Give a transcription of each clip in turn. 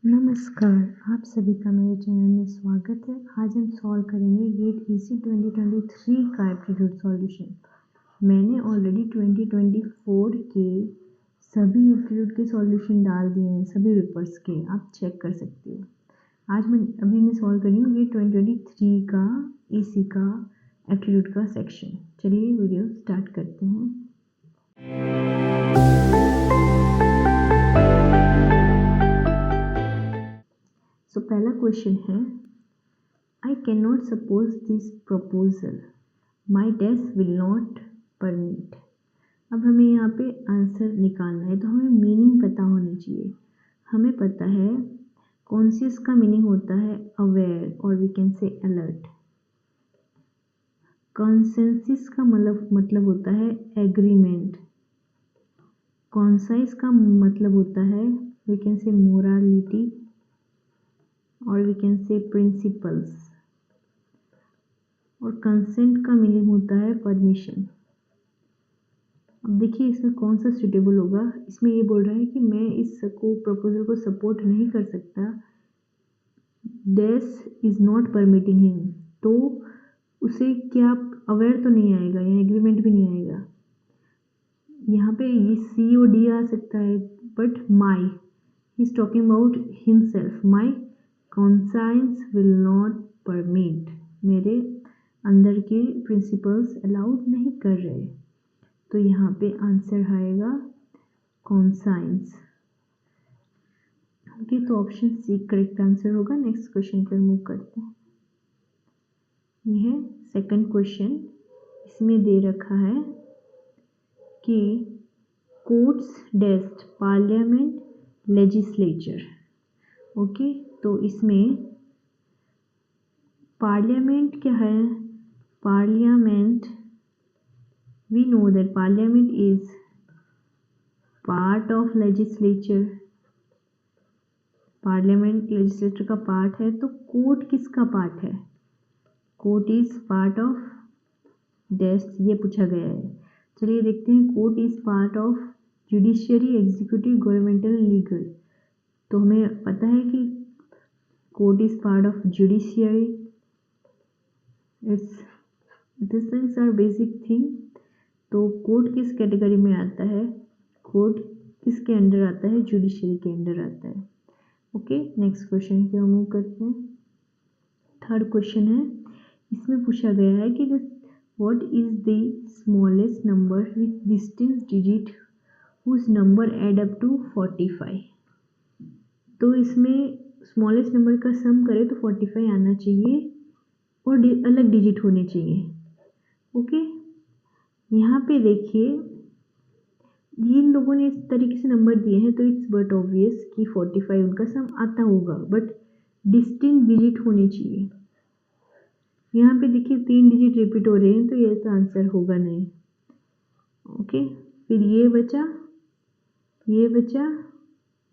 नमस्कार, आप सभी का मेरे चैनल में स्वागत है। आज हम सॉल्व करेंगे गेट इजी 2023 का एप्टीट्यूड सॉल्यूशन। मैंने ऑलरेडी 2024 के सभी एप्टीट्यूड के सॉल्यूशन डाल दिए हैं, सभी पेपर्स के, आप चेक कर सकते हो। आज मैं सॉल्व कर रही हूँ गेट 2023 का इसी का एप्टीट्यूड का सेक्शन। चलिए वीडियो स्टार्ट करते हैं। तो पहला क्वेश्चन है, I can not suppose this proposal, my desk will not permit. अब हमें यहाँ पे आंसर निकालना है, तो हमें मीनिंग पता होना चाहिए। हमें पता है कॉन्शियस का मीनिंग होता है अवेयर और we can say alert. Consensus का मतलब होता है एग्रीमेंट। कॉन्साइस का मतलब होता है वी कैन से मोरालिटी और वी कैन से प्रिंसिपल्स। और कंसेंट का मीनिंग होता है परमिशन। अब देखिए इसमें कौन सा सूटेबल होगा। इसमें ये बोल रहा है कि मैं इसको प्रपोजल को सपोर्ट नहीं कर सकता, डेस इज नॉट परमिटिंग हिम, तो उसे क्या अवेयर तो नहीं आएगा, या एग्रीमेंट भी नहीं आएगा। यहाँ पे ये सी और डी आ सकता है, but my he is talking about himself. My conscience will not permit, मेरे अंदर के प्रिंसिपल्स अलाउड नहीं कर रहे, तो यहाँ पे आंसर आएगा कॉन्साइंस। ओके, तो ऑप्शन सी करेक्ट आंसर होगा। नेक्स्ट क्वेश्चन पर मूव करते हैं। ये है सेकंड क्वेश्चन। इसमें दे रखा है कि courts desk parliament legislature. Okay, तो इसमें पार्लियामेंट क्या है? Parliament, we know that parliament is part of legislature। Parliament legislature का पार्ट है, तो कोर्ट किसका पार्ट है? Court is part of desk, ये पूछा गया है। चलिए देखते हैं। Court is part of judiciary, executive, governmental, legal. तो हमें पता है कि court is part of judiciary. It's this things are basic thing. तो कोर्ट किस कैटेगरी में आता है? कोर्ट किसके अंडर आता है? जुडिशरी के अंडर आता है। ओके, नेक्स्ट क्वेश्चन की ओर मूव करते हैं। थर्ड क्वेश्चन है, इसमें पूछा गया है कि what is the smallest number with distinct digit whose number add up to 45। तो इसमें स्मॉलेस्ट नंबर का सम करे तो 45 आना चाहिए और अलग डिजिट होने चाहिए। ओके, यहाँ पे देखिए जिन लोगों ने इस तरीके से नंबर दिए हैं, तो इट्स बट ऑब्वियस कि 45 उनका सम आता होगा, बट डिस्टिंक्ट डिजिट होने चाहिए। यहाँ पे देखिए 3 डिजिट रिपीट हो रहे हैं, तो ये तो आंसर होगा नहीं। ओके, फिर ये बचा,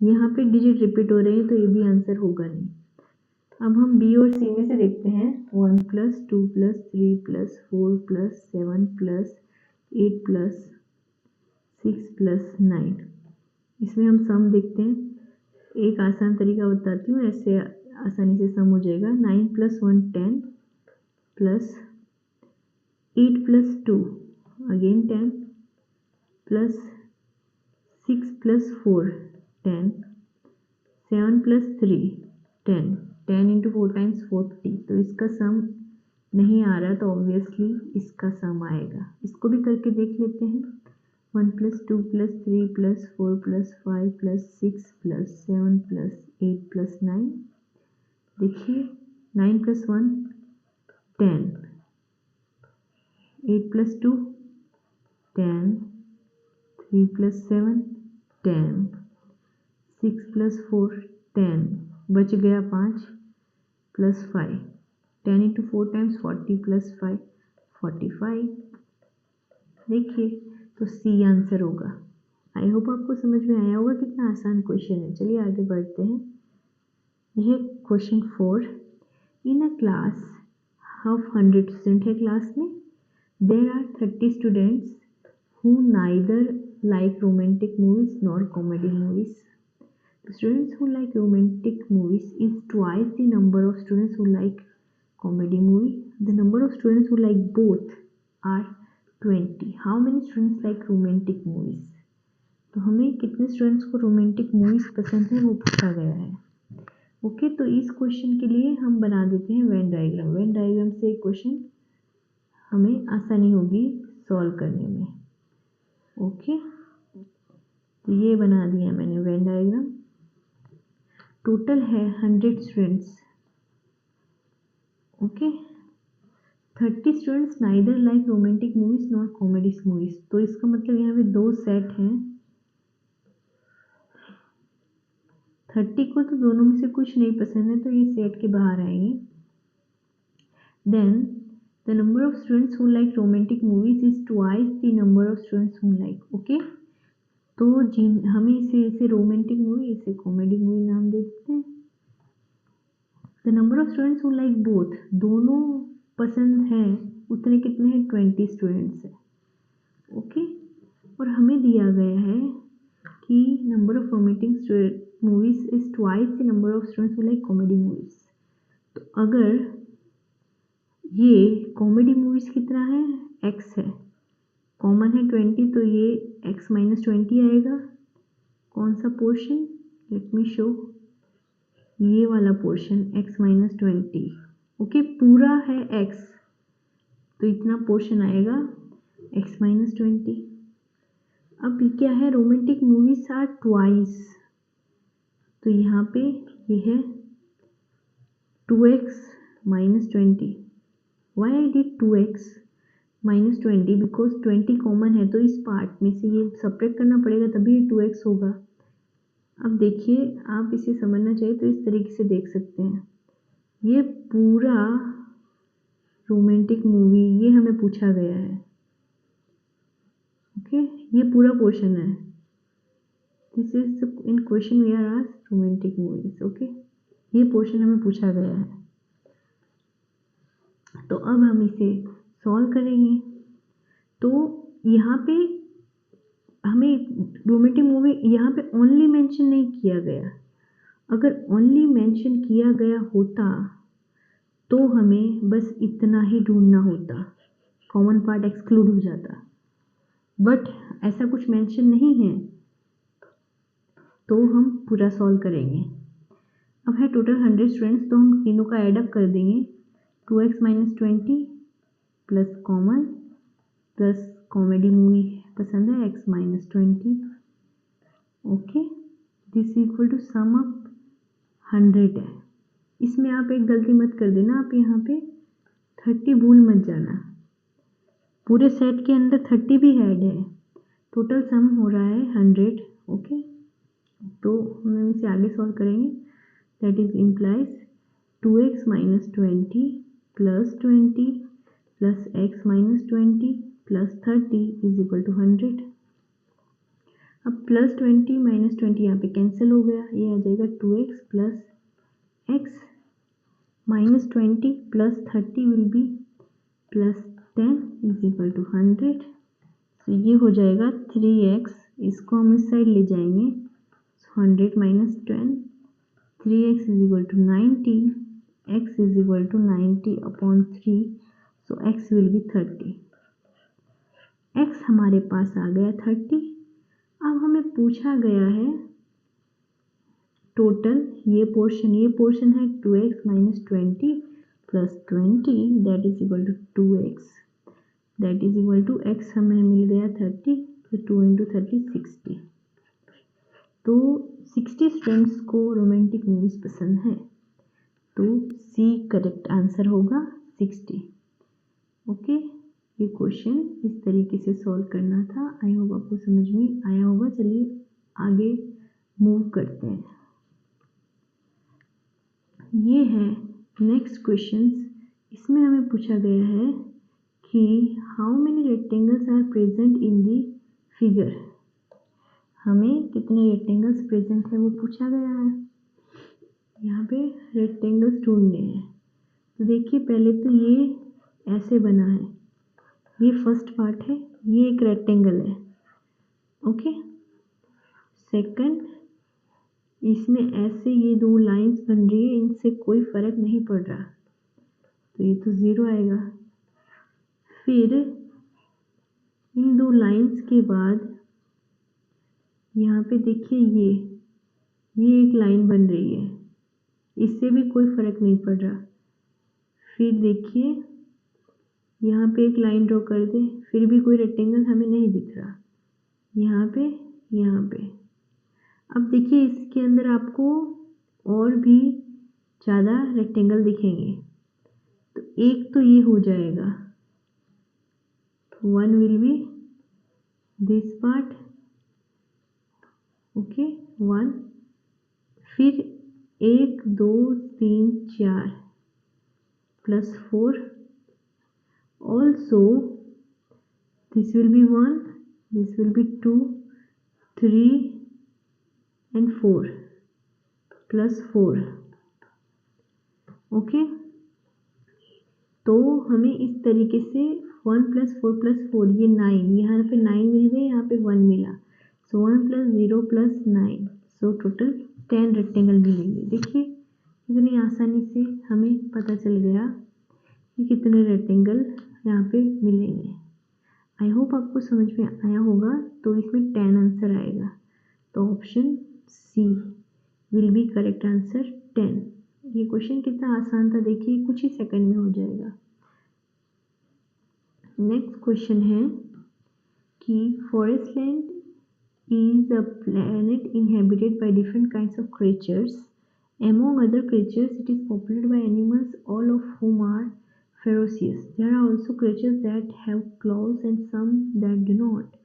यहाँ पे डिजिट रिपीट हो रहे हैं, तो ये भी आंसर होगा नहीं। अब हम बी और सी में से देखते हैं। 1 + 2 + 3 + 4 + 7 + 8 + 6 + 9। इसमें हम सम देखते हैं। एक आसान तरीका बताती हूँ, ऐसे आसानी से सम हो जाएगा। 9 + 1 10 + 8 + 2 अगेन 10 + 6 + 4 10 7 + 3 10 10 × 4 × 40। तो इसका सम नहीं आ रहा, तो ऑब्वियसली इसका सम आएगा। इसको भी करके देख लेते हैं। 1 + 2 + 3 + 4 + 5 + 6 + 7 + 8 + 9। देखिए 9 + 1 10, 8 + 2 10, 3 + 7 10, 6 + 4 10, बच गया 5 + 5। 10 × 4 × 40 + 5 45। देखिए, तो सी आंसर होगा। आई होप आपको समझ में आया होगा कितना आसान क्वेश्चन है। चलिए आगे बढ़ते हैं। यह question 4। In a class of 100 student है, क्लास में there are 30 students who neither like romantic movies nor comedy movies. students who like romantic movies is twice the number of students who like comedy movie. The number of students who like both are 20. How many students like romantic movies? तो हमें कितने students को romantic movies पसंद है वो पूछा गया है। ओके, तो इस क्वेश्चन के लिए हम बना देते हैं वेन डायग्राम। वेन डायग्राम से क्वेश्चन हमें आसानी होगी सॉल्व करने में। ओके, तो ये बना दिया मैंने वेन डायग्राम। टोटल है 100 students. Okay, 30 students neither like romantic movies not comedy movies. तो इसका मतलब यहाँ पे दो सेट हैं। 30 को तो दोनों में से कुछ नहीं पसंद है, तो ये सेट के बाहर आएंगे। Then the number of students who like romantic movies is twice the number of students who like. Okay, तो हमें इसे रोमांटिक मूवी, इसे कॉमेडी मूवी नाम दे देते हैं। The number of students who like both, दोनों पसंद हैं, उतने कितने हैं? 20 स्टूडेंट्स हैं। ओके, और हमें दिया गया है कि number of romantic movies is twice the number of students who like comedy movies. तो अगर ये कॉमेडी मूवीज कितना है? x है, कॉमन है 20, तो ये x माइनस 20 आएगा। कौन सा पोर्शन? लेट मी शो, ये वाला पोर्शन x माइनस 20। ओके, पूरा है x, तो इतना पोर्शन आएगा x माइनस 20। अब क्या है? रोमांटिक मूवीज आर ट्वाइस, तो यहाँ पे ये है 2x minus 20। Why I did 2x minus 20? Because 20 common है, तो इस पार्ट में से ये सब्ट्रैक्ट करना पड़ेगा, तभी 2x होगा। अब देखिए, आप इसे समझना चाहिए तो इस तरीके से देख सकते हैं। ये पूरा रोमांटिक मूवी, ये हमें पूछा गया है। ओके, ये पूरा पोर्शन है। This is in question we are asked romantic movies. Okay, ये पोर्शन हमें पूछा गया है। तो अब हम इसे सॉल्व करेंगे। तो यहाँ पे हमें रोमांटिक मूवी यहाँ पे ओनली मेंशन नहीं किया गया। अगर ओनली मेंशन किया गया होता तो हमें बस इतना ही ढूंढना होता, कॉमन पार्ट एक्सक्लूड हो जाता, बट ऐसा कुछ मेंशन नहीं है, तो हम पूरा सॉल्व करेंगे। अब है टोटल 100 स्टूडेंट्स, तो हम तीनों का एडअप कर देंगे। 2x minus 20 plus common plus comedy movie पसंद है x minus 20। Okay, this equal to sum up 100 है। इसमें आप एक गलती मत कर देना, आप यहाँ पे 30 भूल मत जाना। पूरे सेट के अंदर 30 भी ऐड है। टोटल सम हो रहा है 100। ओके, तो हम इसे आगे सॉल्व करेंगे। That is implies 2x minus 20 plus 20 plus x minus 20 plus 30 is equal to 100। अब प्लस 20 माइनस 20 यहाँ पे कैंसिल हो गया, ये आ जाएगा 2x plus x minus 20 plus 30 will be plus 10 is equal to 100। तो ये हो जाएगा 3x, इसको हम इस साइड ले जाएंगे, 100 minus 10, 3x is equal to 90, x is equal to 90 upon 3, so x will be 30। x हमारे पास आ गया 30। अब हमें पूछा गया है टोटल ये पोर्शन है 2x minus 20 plus 20 that is equal to 2x, that is equal to x हमें मिल गया 30, तो 2 इंटू 30 60। तो 60 स्टूडेंट्स को रोमांटिक मूवीज पसंद है, तो C करेक्ट आंसर होगा 60। ओके, ये क्वेश्चन इस तरीके से सॉल्व करना था। आई होप आपको समझ में आया होगा। चलिए आगे मूव करते हैं। ये है नेक्स्ट क्वेश्चंस। इसमें हमें पूछा गया है कि how many rectangles are present in the figure. हमें कितने रेक्टेंगल्स प्रेजेंट है वो पूछा गया है। यहाँ पे रेक्टेंगल्स ढूंढने हैं। तो देखिए, पहले तो ये ऐसे बना है, ये फर्स्ट पार्ट है, ये एक रेक्टेंगल है। ओके, सेकंड इसमें ऐसे ये दो लाइंस बन रही है, इनसे कोई फर्क नहीं पड़ रहा, तो ये तो 0 आएगा। फिर इन दो लाइंस के बाद यहाँ पे देखिए ये एक लाइन बन रही है, इससे भी कोई फर्क नहीं पड़ रहा। फिर देखिए यहाँ पे एक लाइन ड्रॉ कर दे, फिर भी कोई रेक्टेंगल हमें नहीं दिख रहा। यहाँ पे अब देखिए इसके अंदर आपको और भी ज़्यादा रेक्टेंगल दिखेंगे, तो एक तो ये हो जाएगा, तो 1 will be this part, okay 1। फिर 1 2 3 4 plus 4, also this will be 1, this will be 2 3 and 4 plus 4, okay. तो हमें इस तरीके से 1 + 4 + 4 ये 9, यहाँ पे 9 मिल गए, यहाँ पे 1 मिला, सो 1 + 0 + 9, सो टोटल 10 रेक्टेंगल मिलेंगे। देखिए कितनी आसानी से हमें पता चल गया कि कितने रेक्टेंगल यहाँ पे मिलेंगे। आई होप आपको समझ में आया होगा। तो इसमें 10 आंसर आएगा, तो option C will be correct answer 10। ये क्वेश्चन कितना आसान था, देखिए कुछ ही सेकंड में हो जाएगा। नेक्स्ट क्वेश्चन है कि forest land is a planet inhabited by different kinds of creatures. Among other creatures, it is populated by animals, all of whom are ferocious. There are also creatures that have claws and some that do not.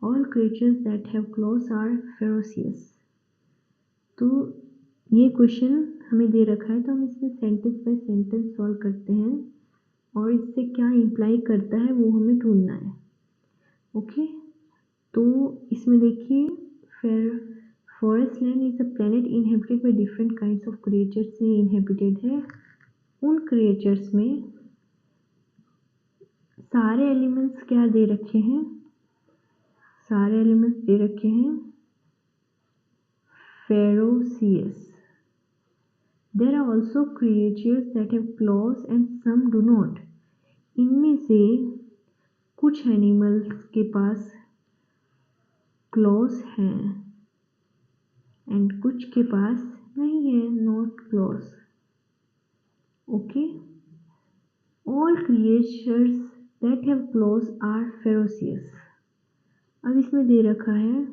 All creatures that have claws are ferocious. तो ये question हमें दे रखा है, तो हम इसमें sentence by sentence solve करते हैं और इससे क्या इम्प्लाई करता है वो हमें ढूंढना है, ओके। तो इसमें देखिए forest land is a planet inhabited by different kinds of creatures से इनहेबिटेड है। उन क्रिएचर्स में सारे एलिमेंट्स क्या दे रखे हैं, सारे एलिमेंट्स दे रखे हैं ferocious. There are also creatures that have claws and some do not. इनमें से कुछ एनिमल्स के पास क्लॉज हैं एंड कुछ के पास नहीं है, not claws, okay. All creatures that have claws are ferocious. अब इसमें दे रखा है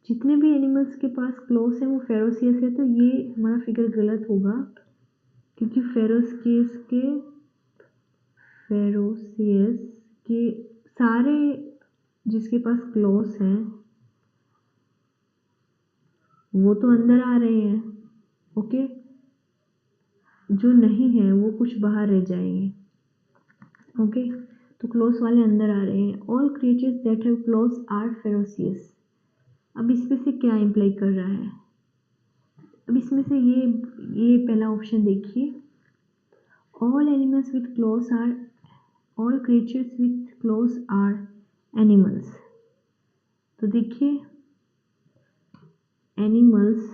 जितने भी एनिमल्स के पास क्लॉज है वो फेरोसियस है, तो ये हमारा फिगर गलत होगा, क्योंकि फेरोसियस के सारे जिसके पास क्लॉज हैं वो तो अंदर आ रहे हैं, ओके। जो नहीं है वो कुछ बाहर रह जाएंगे, ओके। तो क्लॉज वाले अंदर आ रहे हैं। All creatures that have claws are ferocious. अब इसमें से क्या इम्प्लाई कर रहा है, अब इसमें से ये पहला ऑप्शन देखिए, all animals with claws are, all creatures with claws are animals. तो देखिए एनिमल्स,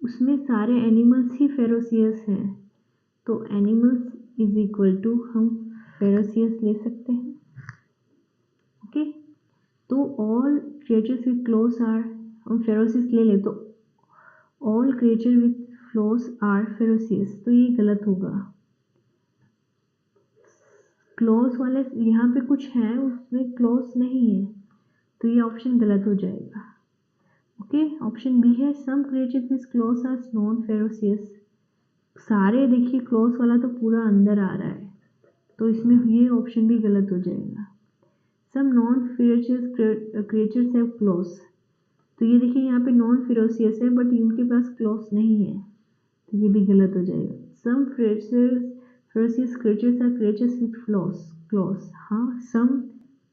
उसमें सारे एनिमल्स ही फेरोसियस हैं, तो एनिमल्स इज इक्वल टू हम फेरोसियस ले सकते हैं, ओके। तो all creatures with claws are, हम फेरोसियस ले ले तो all creature with claws are ferocious, तो ये गलत होगा। क्लॉज वाले यहाँ पे कुछ हैं उसमें क्लॉज नहीं है, तो ये ऑप्शन गलत हो जाएगा, ओके। ऑप्शन बी है some creatures with claws are non ferocious. सारे देखिए क्लॉज वाला तो पूरा अंदर आ रहा है, तो इसमें ये ऑप्शन भी गलत हो जाएगा। Some non ferocious creatures have claws, तो ये देखिए यहाँ पे नॉन फेरोसियस है बट इनके पास क्लॉज नहीं है, तो ये भी गलत हो जाएगा। Some ferocious creatures are creatures with claws, हाँ सम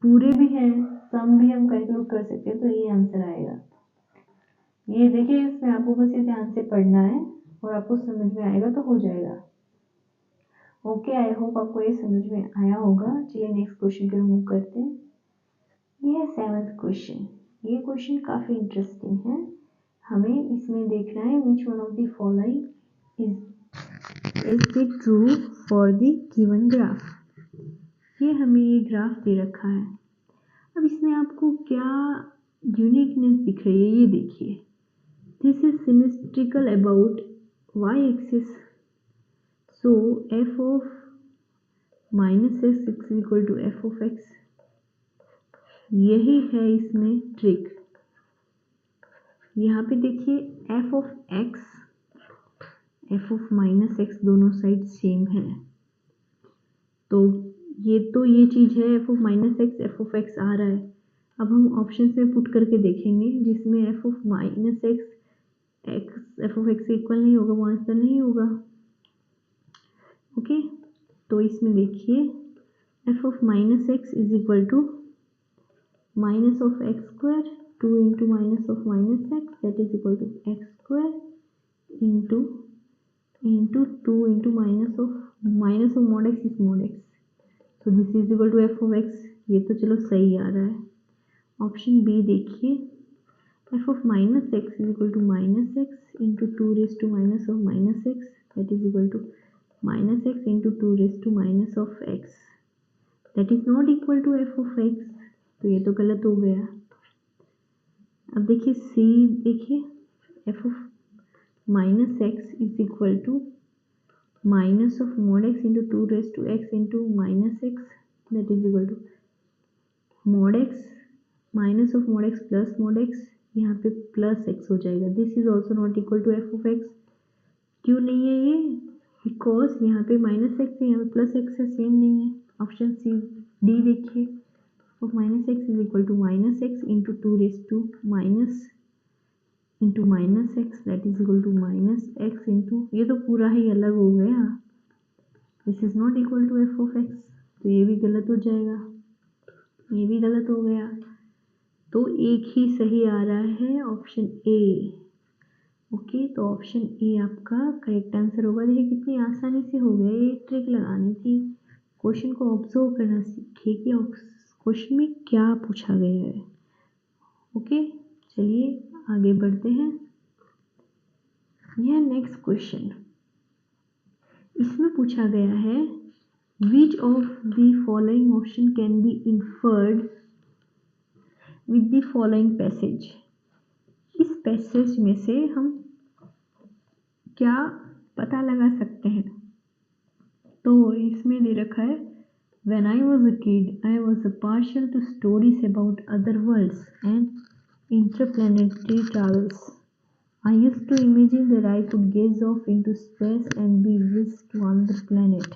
पूरे भी हैं, सम भी हम कंक्लूड कर सकते हैं, तो ये आंसर आएगा। ये देखिए इसमें आपको बस ये ध्यान से पढ़ना है और आपको समझ में आएगा तो हो जाएगा, ओके। आई होप आपको ये समझ में आया होगा। चलिए नेक्स्ट क्वेश्चन की ओर मूव करते हैं। ये है 7th क्वेश्चन। ये क्वेश्चन काफ़ी इंटरेस्टिंग है हमें इसमें देखना है which one of the following is the true for the given graph. ये हमें ये ग्राफ दे रखा है। अब इसमें आपको क्या यूनिकनेस दिख रही है ये देखिए। This is symmetrical about Y axis, so F of minus x is equal to F of X. यही है इसमें ट्रिक। यहाँ पे देखिए F of X F of minus X दोनों साइड सेम है, तो ये चीज़ है F of minus X F of X आ रहा है। अब हम ऑप्शन में पुट करके देखेंगे जिसमें F of minus X F of x equal नहीं होगा वो आंसर नहीं होगा। ओके, तो इसमें देखिए F of minus x is equal to minus of x square 2 into minus of minus x that is equal to x square into 2 into minus of mod x is mod x, तो this is equal to F of x. ये तो चलो सही आ रहा है। Option B देखिए F of minus x is equal to minus x into 2 raise to minus of minus x that is equal to minus x into 2 raise to minus of x that is not equal to F of x, तो ये तो गलत हो गया। अब देखिए C देखिए F of minus x is equal to minus of mod x into 2 raise to x into minus x that is equal to mod x minus of mod x plus mod x, यहाँ पे plus x हो जाएगा। This is also not equal to F of x. क्यों नहीं है ये? Because यहाँ पे माइनस एक्स है, यहाँ पे प्लस एक्स है, सेम नहीं है। ऑप्शन सी डी देखिए of minus x is equal to minus x into 2 raise to minus into minus x that is equal to minus x into, ये तो पूरा ही अलग हो गया। This is not equal to F of x, तो ये भी गलत हो जाएगा, ये भी गलत हो गया। तो एक ही सही आ रहा है ऑप्शन ए। ओके, तो ऑप्शन ए आपका करेक्ट आंसर होगा। देखिए कितनी आसानी से हो गया, ये ट्रिक लगानी थी। क्वेश्चन को ऑब्जर्व करना सीखिए कि क्वेश्चन में क्या पूछा गया है। ओके, चलिए आगे बढ़ते हैं। यह नेक्स्ट क्वेश्चन, इसमें पूछा गया है which of the following option can be inferred with the following passage. इस पैसेज में से हम क्या पता लगा सकते हैं? तो इसमें दे रखा है When I was a kid, I was partial to stories about other worlds and interplanetary travels. I used to imagine that I could gaze off into space and be whisked to another planet.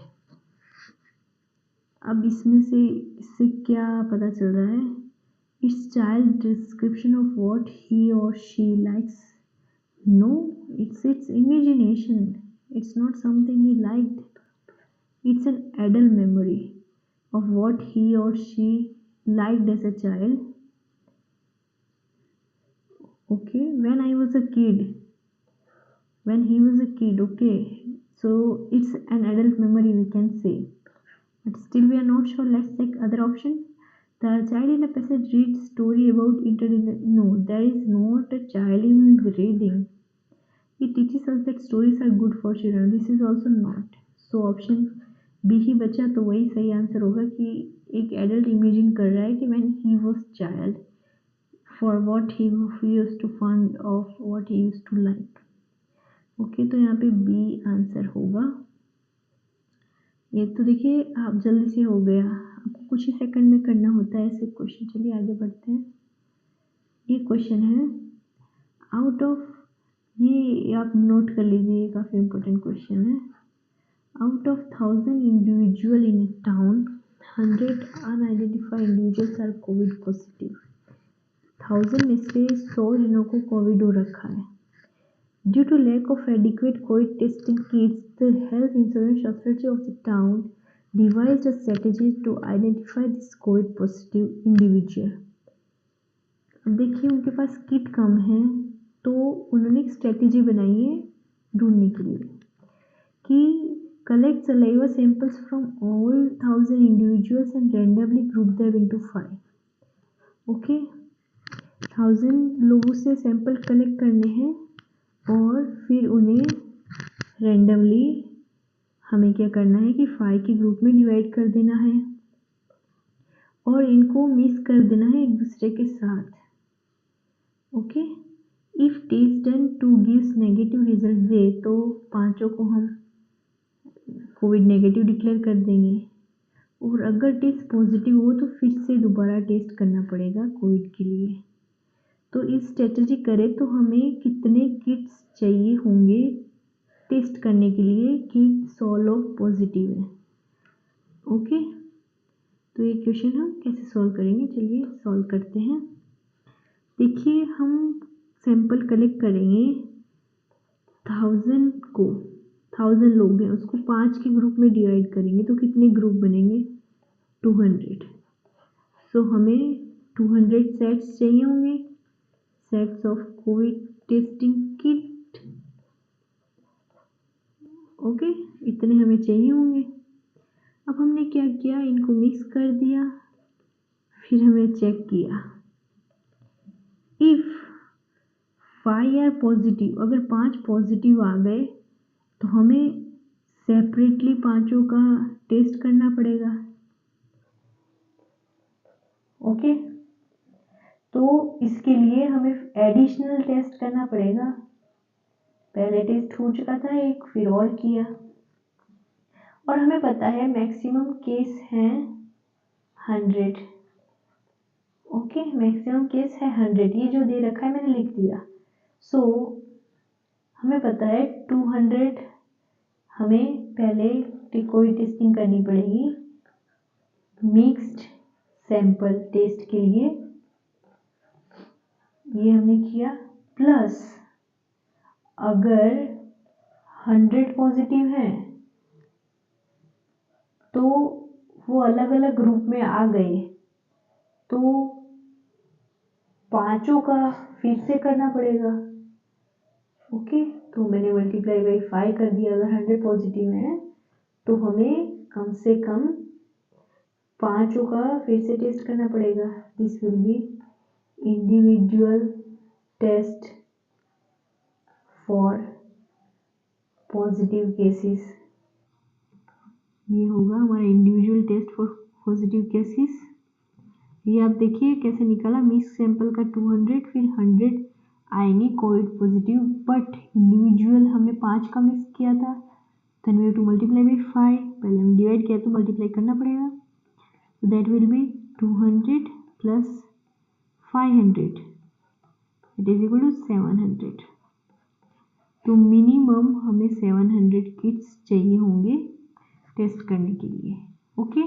अब इससे क्या पता चल रहा है? It's child description of what he or she likes. No, it's its imagination. It's not something he liked. It's an adult memory of what he or she liked as a child. Okay, when he was a kid, okay, so it's an adult memory we can say, but still we are not sure. Let's check other option. The child in the passage reads story about internet. No, there is not a child who is reading. It teaches us that stories are good for children. This is also not. So option B ही बचा, तो वही सही answer होगा कि एक adult imagine कर रहा है कि when he was child for what he used to fund of what he used to like. Okay, तो यहाँ पे बी आंसर होगा। ये तो देखिए आप जल्दी से हो गया, आपको कुछ ही सेकंड में करना होता है ऐसे क्वेश्चन। चलिए आगे बढ़ते हैं। ये क्वेश्चन है आउट ऑफ, ये आप नोट कर लीजिए, ये काफ़ी इम्पोर्टेंट क्वेश्चन है। Out of 1,000 individuals in a town, 100 unidentified individuals are COVID positive. 1,000 में से 100 जनों को कोविड हो रखा है। Due to lack of adequate COVID testing kits, the health insurance authority of the town devised a strategy to identify this COVID positive individual. अब देखिए उनके पास किट कम है, तो उन्होंने एक स्ट्रेटेजी बनाई है ढूंढने के लिए कि collect saliva samples from all 1,000 individuals and randomly group them into 5. Okay, 1000 लोगों से सैंपल कलेक्ट करने हैं और फिर उन्हें रैंडमली हमें क्या करना है कि 5 के ग्रुप में डिवाइड कर देना है और इनको मिक्स कर देना है एक दूसरे के साथ। Okay, if test done 2 gives negative result दे तो पांचों को हम कोविड नेगेटिव डिक्लेयर कर देंगे और अगर टेस्ट पॉजिटिव हो तो फिर से दोबारा टेस्ट करना पड़ेगा कोविड के लिए। तो इस स्ट्रेटजी करें तो हमें कितने किट्स चाहिए होंगे टेस्ट करने के लिए कि 100 लोग पॉजिटिव हैं। ओके, तो ये क्वेश्चन हम कैसे सॉल्व करेंगे, चलिए सॉल्व करते हैं। देखिए, हम सैंपल कलेक्ट करेंगे 1000 लोग हैं, उसको 5 के ग्रुप में डिवाइड करेंगे तो कितने ग्रुप बनेंगे, 200। सो हमें 200 सेट्स चाहिए होंगे, sets of Covid testing kit. Okay, इतने हमें चाहिए होंगे। अब हमने क्या किया, इनको मिक्स कर दिया, फिर हमने चेक किया इफ 5 आर पॉजिटिव, अगर 5 पॉजिटिव आ गए तो हमें सेपरेटली पांचों का टेस्ट करना पड़ेगा। ओके, तो इसके लिए हमें एडिशनल टेस्ट करना पड़ेगा। पहले टेस्ट हो चुका था एक, फिर और किया और हमें पता है मैक्सिमम केस है 100। ओके, मैक्सिमम केस है 100, ये जो दे रखा है मैंने लिख दिया। सो हमें पता है 200 हमें पहले कोविड टेस्टिंग करनी पड़ेगी मिक्स्ड सैंपल टेस्ट के लिए, ये हमने किया। प्लस अगर 100 पॉजिटिव है तो वो अलग अलग ग्रुप में आ गए तो पांचों का फिर से करना पड़ेगा। ओके, तो मैंने मल्टीप्लाई बाई 5 कर दिया। अगर 100 पॉजिटिव है तो हमें कम से कम पांचों का फिर से टेस्ट करना पड़ेगा। This will be individual test for positive cases, ये होगा हमारा individual test for positive cases. ये आप देखिए कैसे निकाला, मिक्स सैंपल का 200, फिर 100 आएंगे कोविड पॉजिटिव, बट इंडिविजुअल हमने 5 का मिक्स किया था, then we have to multiply by 5, पहले हम डिवाइड किया तो मल्टीप्लाई करना पड़ेगा, so that will be 200 plus 500, it is equal to 700। तो मिनिमम हमें 700 किट्स चाहिए होंगे टेस्ट करने के लिए। ओके,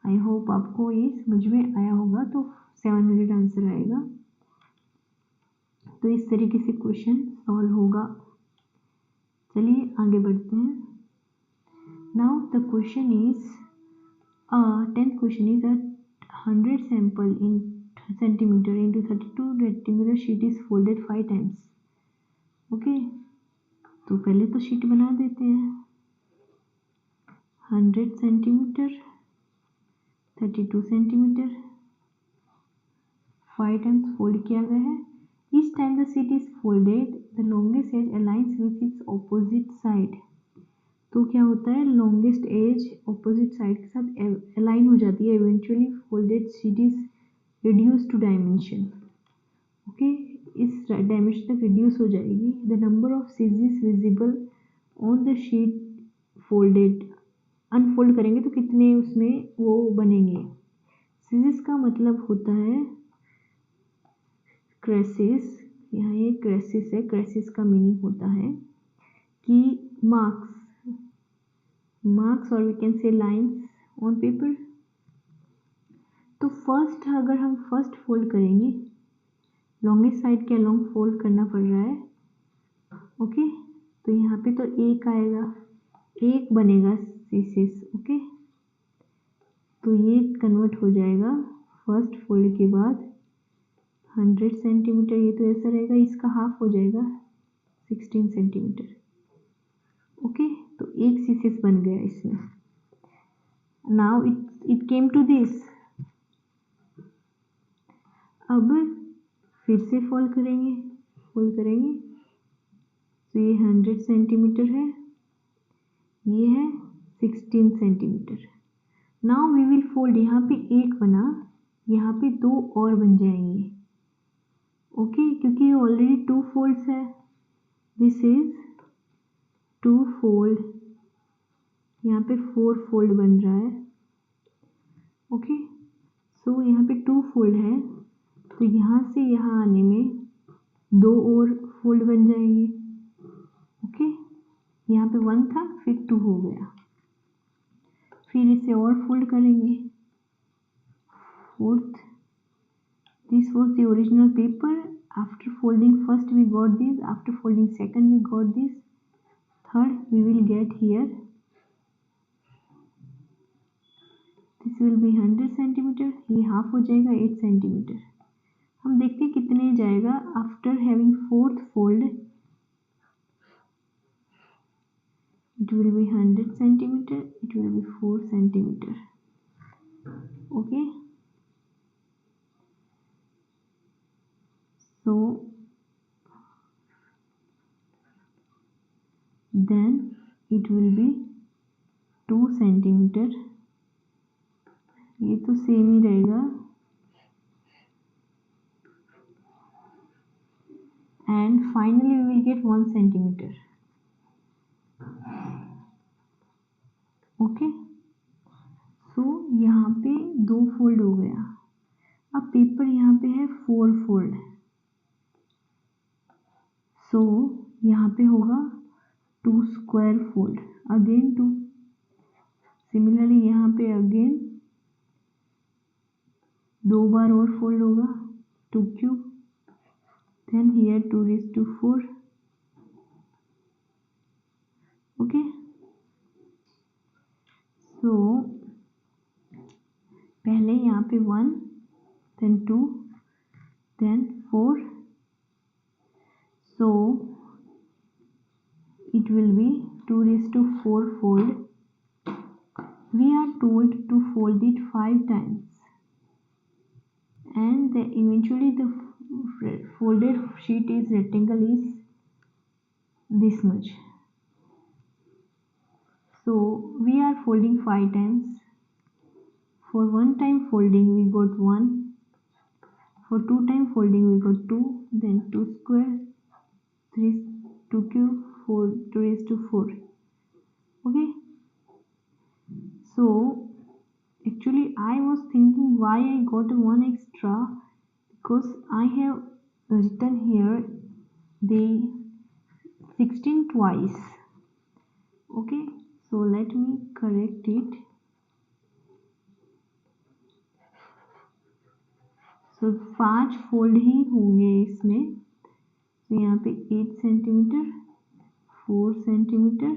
आई होप आपको ये समझ में आया होगा। तो 700 आंसर आएगा। तो इस तरीके से क्वेश्चन सॉल्व होगा। चलिए आगे बढ़ते हैं। Now the question is 10th question is a 100 sample in centimeter into 32 centimeter sheet is folded 5 times। Okay, तो पहले तो शीट बना देते हैं। 100 सेंटीमीटर, 32 सेंटीमीटर, 5 टाइम्स फोल्ड किया गया है। Each time the sheet is folded, the longest edge aligns with its opposite side। तो क्या होता है, लॉन्गेस्ट एज ऑपोजिट साइड के साथ अलाइन हो जाती है। Eventually folded sheet is reduce to dimension. Okay, इस डायमेंशन तक रिड्यूस हो जाएगी। द नंबर ऑफ सीजीज visible on the sheet folded, unfold करेंगे तो कितने उसमें वो बनेंगे। सीजीज का मतलब होता है क्रेसिस, यहाँ ये क्रेसिस है। क्रेसिस का मीनिंग होता है कि मार्क्स और we can say lines on paper. तो फर्स्ट अगर हम फर्स्ट फोल्ड करेंगे, लॉन्गेस्ट साइड के अलोंग फोल्ड करना पड़ रहा है। ओके, तो यहाँ पे तो एक आएगा, एक बनेगा सीसेस। ओके, तो ये कन्वर्ट हो जाएगा फर्स्ट फोल्ड के बाद 100 सेंटीमीटर, ये तो ऐसा रहेगा, इसका हाफ हो जाएगा 16 सेंटीमीटर। ओके, तो एक सीसेस बन गया इसमें। Now it came to this. अब फिर से फोल्ड करेंगे तो ये 100 सेंटीमीटर है, ये है 16 centimetre. Now we will fold, यहाँ पे एक बना, यहाँ पे 2 और बन जाएंगे। ओके, क्योंकि ऑलरेडी 2 फोल्ड्स है, दिस इज 2 फोल्ड, यहाँ पे 4 फोल्ड बन रहा है। ओके, सो यहाँ पे 2 फोल्ड है, तो यहाँ से यहाँ आने में 2 और फोल्ड बन जाएंगे। ओके, यहाँ पे 1 था, फिर 2 हो गया, फिर इसे और फोल्ड करेंगे। Fourth, this was the original paper. After folding first we got this, after folding second we got this, third we will get here, this will be 100 centimetre, ये हाफ हो जाएगा 8 सेंटीमीटर। हम देखते हैं कितने जाएगा। After having fourth fold it will be 100 centimetre, it will be 4 centimetre. Okay, so then it will be 2 centimetre, ये तो सेम ही रहेगा, and finally we will get 1 centimetre. Okay, so यहाँ पे 2 फोल्ड हो गया। अब पेपर यहाँ पे है 4 फोल्ड, सो यहाँ पे होगा 2 स्क्वायर फोल्ड, अगेन 2, सिमिलरली यहाँ पे अगेन 2 बार और फोल्ड होगा, 2 क्यूब, देन हियर 2⁴। ओके, सो पहले यहाँ पे 1, then 2, then 4, so it will be 2⁴ fold. We are told to fold it 5 times, and eventually the folded sheet is rectangle is this much. So we are folding 5 times. For 1 time folding we got 1, for 2 time folding we got 2, then 2 square, 3, 2 cube, 4, 2⁴. Okay, so actually I was thinking why I got 1 extra, because I have written here the 16 twice. Okay, so let me correct it. So 5 fold ही होंगे इसमें, तो यहाँ पे 8 centimetre, 4 centimetre,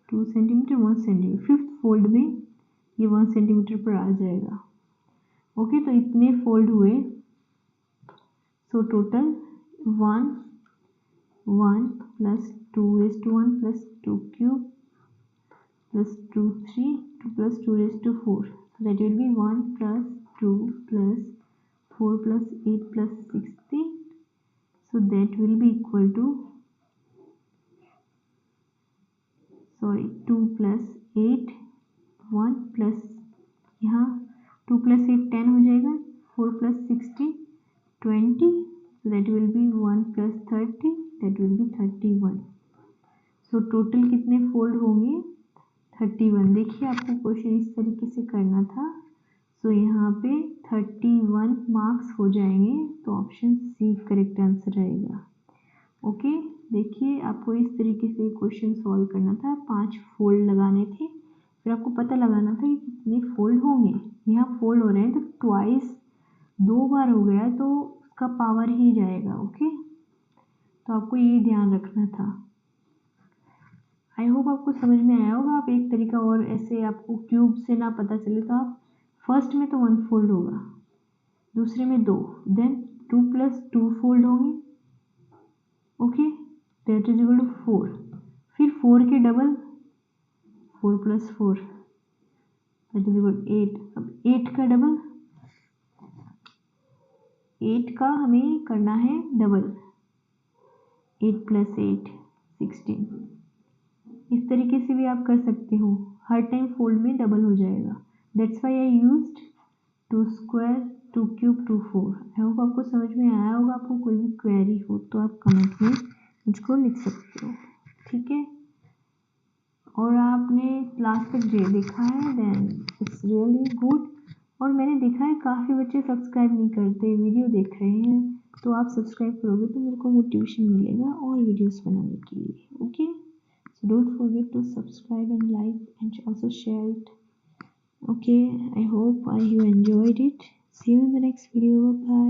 2 centimetre, 1 centimetre, 5th fold में ये 1 centimetre पर आ जाएगा। Okay, तो इतने फोल्ड हुए, so total 1 1 plus 2⁴ plus 2 cube plus 2 3 2 plus 2⁴, that will be 1 plus 2 plus 4 plus 8 plus 16, so that will be equal to 2 plus 8 1 plus यहाँ 2 plus 8 10 हो जाएगा, 4 plus 16 20, so that will be 1 plus 30, that will be 31. so total कितने fold होंगे? 31। देखिए आपको question इस तरीके से करना था, सो यहाँ पे 31 मार्क्स हो जाएंगे, तो ऑप्शन सी करेक्ट आंसर रहेगा। ओके, देखिए आपको इस तरीके से क्वेश्चन सॉल्व करना था, 5 फोल्ड लगाने थे, फिर आपको पता लगाना था कि कितने फोल्ड होंगे। यहाँ फोल्ड हो रहे हैं तो ट्वाइस 2 बार हो गया तो उसका पावर ही जाएगा। ओके, तो आपको ये ध्यान रखना था। आई होप आपको समझ में आया होगा। आप एक तरीका और, ऐसे आपको क्यूब से ना पता चले तो आप फर्स्ट में तो 1 फोल्ड होगा, दूसरे में 2, देन 2 प्लस 2 फोल्ड होंगे। Okay, that is equal to 4, फिर 4 के double 4 plus 4 that is equal 8, अब 8 का डबल 8 का हमें करना है डबल, 8 + 8 16। इस तरीके से भी आप कर सकते हो, हर टाइम फोल्ड में डबल हो जाएगा। That's why I used 2 square 2 cube 2 4। I hope आपको समझ में आया होगा। आपको कोई भी क्वेरी हो तो आप कमेंट में मुझको लिख सकते हो, ठीक है। और आपने लास्ट तक देखा है देन इट्स रियली गुड। और मैंने देखा है काफ़ी बच्चे सब्सक्राइब नहीं करते, वीडियो देख रहे हैं, तो आप सब्सक्राइब करोगे तो मेरे को मोटिवेशन मिलेगा और वीडियोस बनाने के लिए, okay. So don't forget to subscribe and like and also share it, okay. I hope you enjoyed it. See you in the next video. Bye.